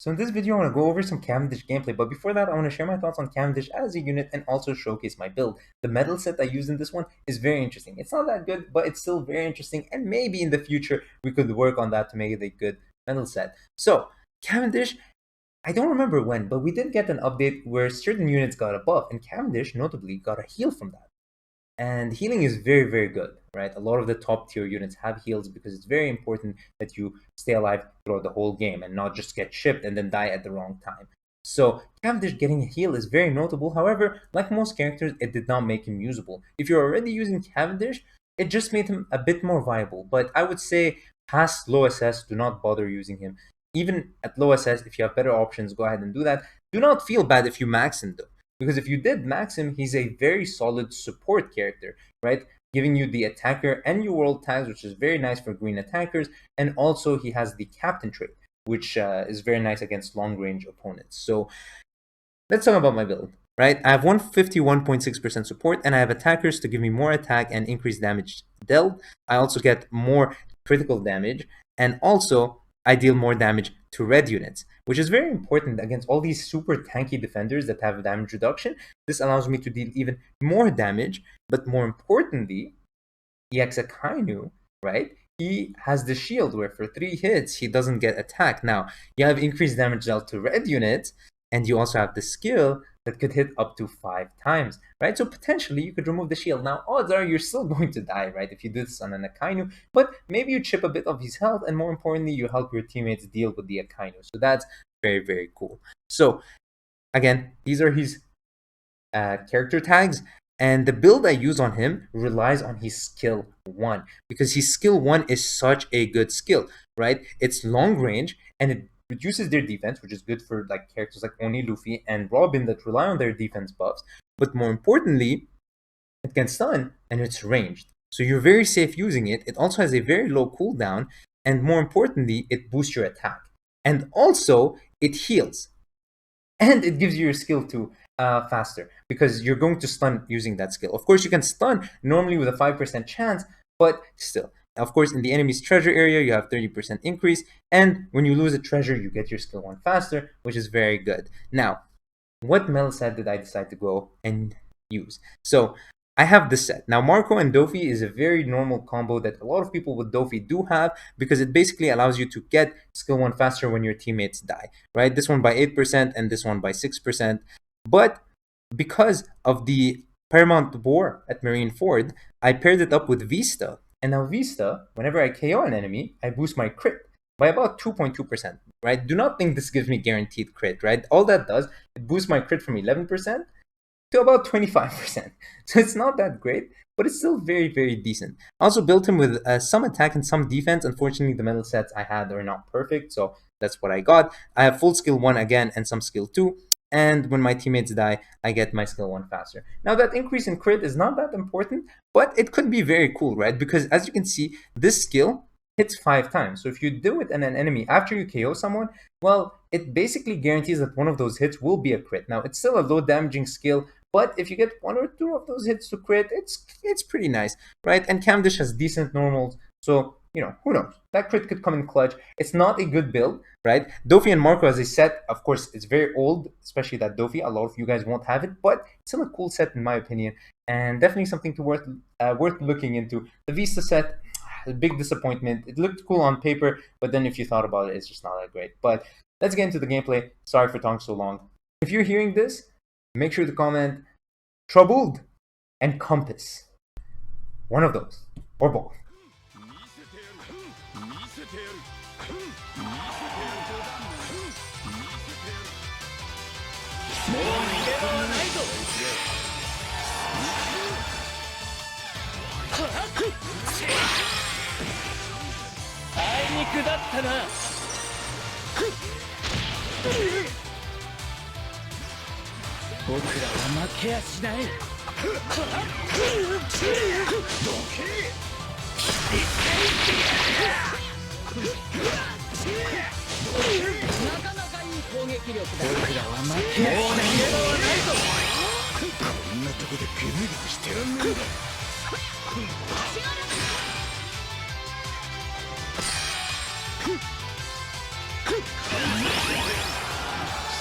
So in this video, I want to go over some Cavendish gameplay, but before that, I want to share my thoughts on Cavendish as a unit and also showcase my build. The medal set I use in this one is very interesting. It's not that good, but it's still very interesting, and maybe in the future, we could work on that to make it a good medal set. So, Cavendish, I don't remember when, but we did get an update where certain units got a buff, and Cavendish notably got a heal from that. And healing is very, very good, right? A lot of the top tier units have heals because it's very important that you stay alive throughout the whole game and not just get shipped and then die at the wrong time. So Cavendish getting a heal is very notable. However, like most characters, it did not make him usable. If you're already using Cavendish, it just made him a bit more viable. But I would say past low SS, do not bother using him. Even at low SS, if you have better options, go ahead and do that. Do not feel bad if you max him though. Because if you did max him, he's a very solid support character, right? Giving you the attacker and your world tags, which is very nice for green attackers. And also he has the captain trait, which is very nice against long range opponents. So let's talk about my build, right? I have 151.6% support and I have attackers to give me more attack and increase damage dealt. I also get more critical damage and also I deal more damage to red units, which is very important against all these super tanky defenders that have damage reduction. This allows me to deal even more damage, but more importantly, EX Akainu, right? He has the shield where for 3 hits, he doesn't get attacked. Now, you have increased damage dealt to red units, and you also have the skill that could hit up to 5 times, right? So potentially you could remove the shield. Now, odds are you're still going to die, right, if you do this on an Akainu, but maybe you chip a bit of his health, and more importantly, you help your teammates deal with the Akainu. So that's very, very cool. So again, these are his character tags, and the build I use on him relies on his skill 1, because his skill 1 is such a good skill, right? It's long range, and it reduces their defense, which is good for like characters like Oni, Luffy, and Robin that rely on their defense buffs. But more importantly, it can stun and it's ranged. So you're very safe using it. It also has a very low cooldown, and more importantly, it boosts your attack. And also, it heals. And it gives you your skill 2 faster, because you're going to stun using that skill. Of course, you can stun normally with a 5% chance, but still. Of course, in the enemy's treasure area, you have 30% increase, and when you lose a treasure, you get your skill 1 faster, which is very good. Now, what medal set did I decide to go and use? So, I have this set. Now, Marco and Dofi is a very normal combo that a lot of people with Dofi do have, because it basically allows you to get skill 1 faster when your teammates die, right? This one by 8% and this one by 6%. But because of the Paramount War at Marineford, I paired it up with Vista. And now Vista, whenever I KO an enemy, I boost my crit by about 2.2%, right? Do not think this gives me guaranteed crit, right? All that does, it boosts my crit from 11% to about 25%. So it's not that great, but it's still very, very decent. I also built him with some attack and some defense. Unfortunately, the medal sets I had are not perfect, so that's what I got. I have full skill 1 again and some skill 2. And when my teammates die, I get my skill 1 faster. Now, that increase in crit is not that important, but it could be very cool, right? Because as you can see, this skill hits 5 times. So if you do it in an enemy after you KO someone, well, it basically guarantees that one of those hits will be a crit. Now, it's still a low damaging skill, but if you get 1 or 2 of those hits to crit, it's pretty nice, right? And Cavendish has decent normals, so, you know, who knows? That crit could come in clutch. It's not a good build, right? Dofi and Marco as a set, of course, it's very old, especially that Dofi. A lot of you guys won't have it, but it's still a cool set in my opinion, and definitely something to worth looking into. The Vista set, a big disappointment. It looked cool on paper, but then if you thought about it, it's just not that great. But let's get into the gameplay. Sorry for talking so long. If you're hearing this, make sure to comment troubled and compass. One of those, or both.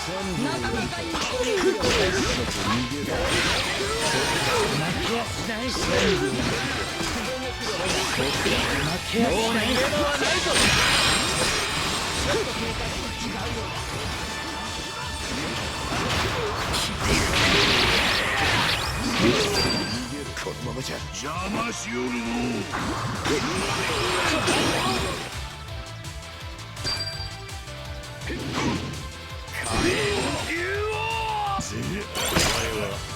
このままじゃ邪魔しよるの。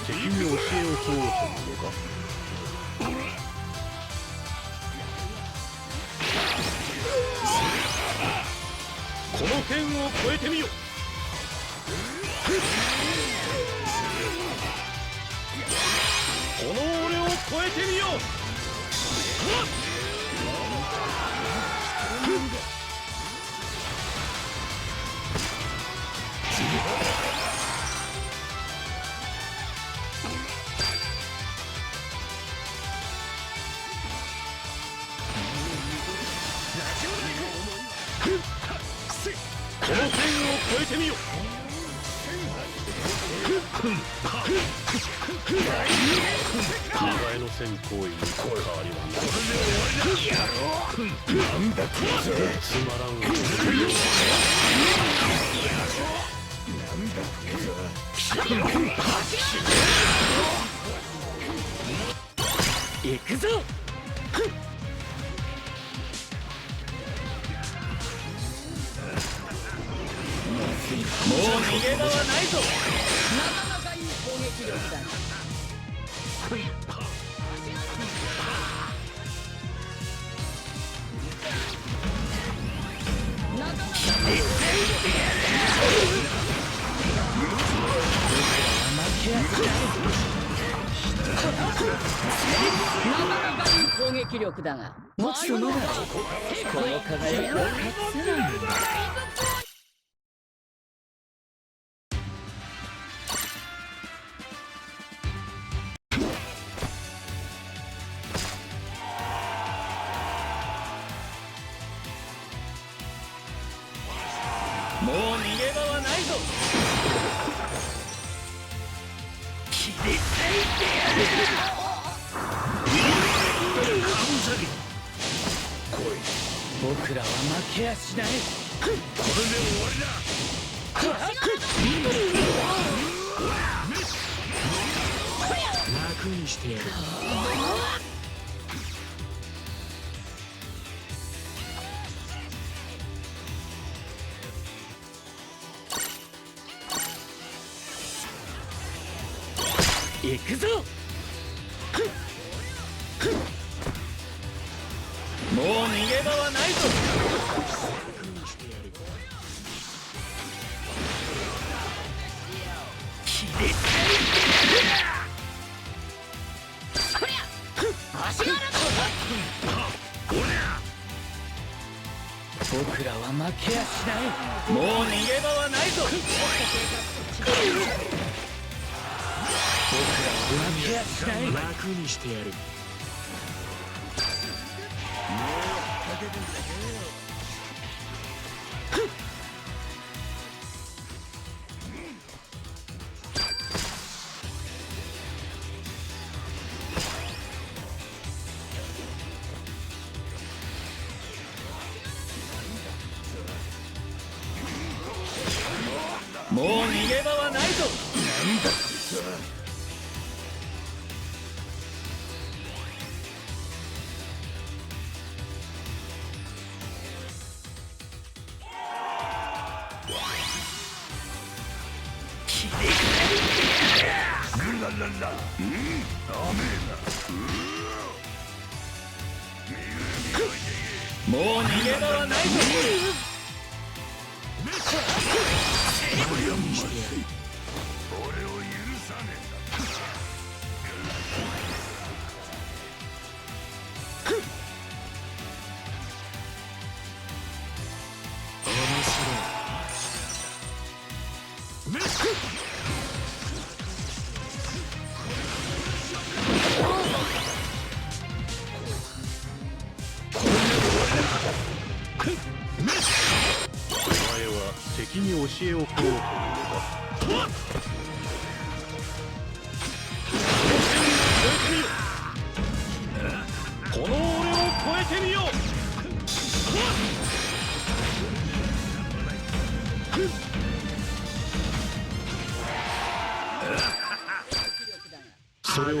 敵に教えを問おうというのか。この剣を越えてみよ。この俺を越えてみよ。この剣を越えてみよ。お前の先行員に変わりはない。なんだこいつ。つまらん。なんだこいつ。行くぞ。もう逃げ場はないぞ。なかなかいい攻撃力だ。攻撃力だが、持つのがこの輝きは勝つなんだ。もう逃げ場はないぞ。切り裂いてやる。僕らは負けやしない。これで終わりだ。楽にしてやる。行くぞ。もう逃げ場はないぞ。切り裂いてやる。そりゃ足柄だ。僕らは負けやしない。もう逃げ場はないぞ。僕らは負けやしない。楽にしてやる。もう逃げ場はないぞ。なんだこいつは。もう逃げ場はないぞ。俺を許さねえんだ。お前は敵に教えおこうというのか。この俺を超えてみよう。それを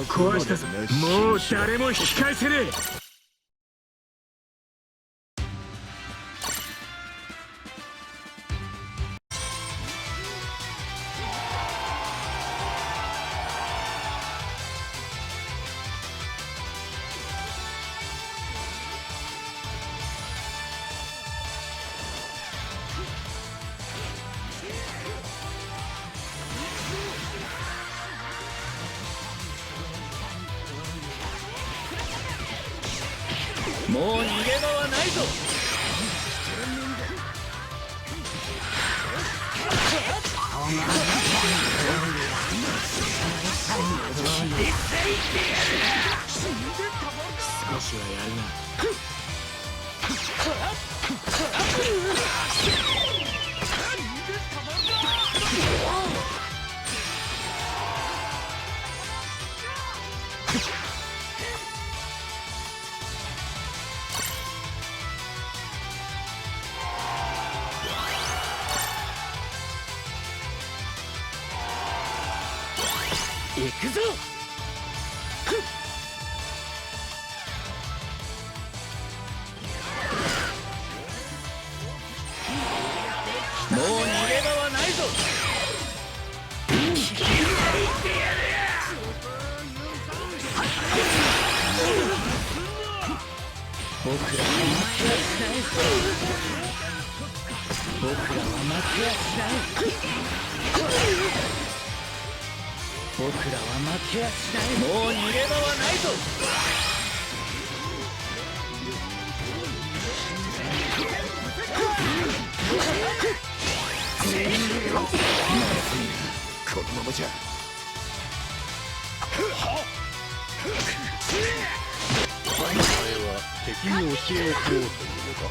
壊したぞ。もう誰も引き返せねえ。もう逃げ場はないぞ。少しはやるな。行くぞ。もう逃げ場はないぞ。僕らは負けやしない。僕らは負けやしない。僕らは負けやしない。もう逃げ場はないぞ。このままじゃ。お前は敵に教えをこうというのか。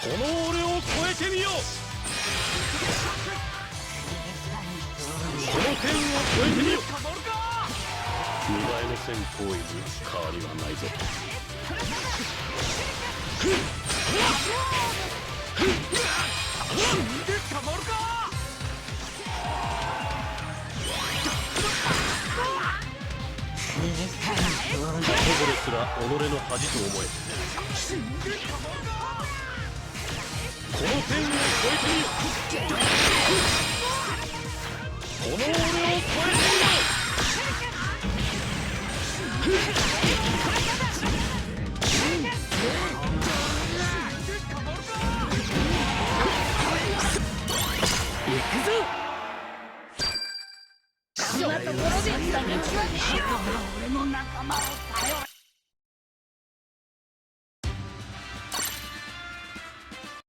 この俺を超えてみよう。この天を超えてみよう。見栄えの線行為に変わりはないぞ。これすら己の恥と思え。この天を超えてみよう。この俺を超えてみよう。行くぞ。こんなところで俺の仲間を頼れ。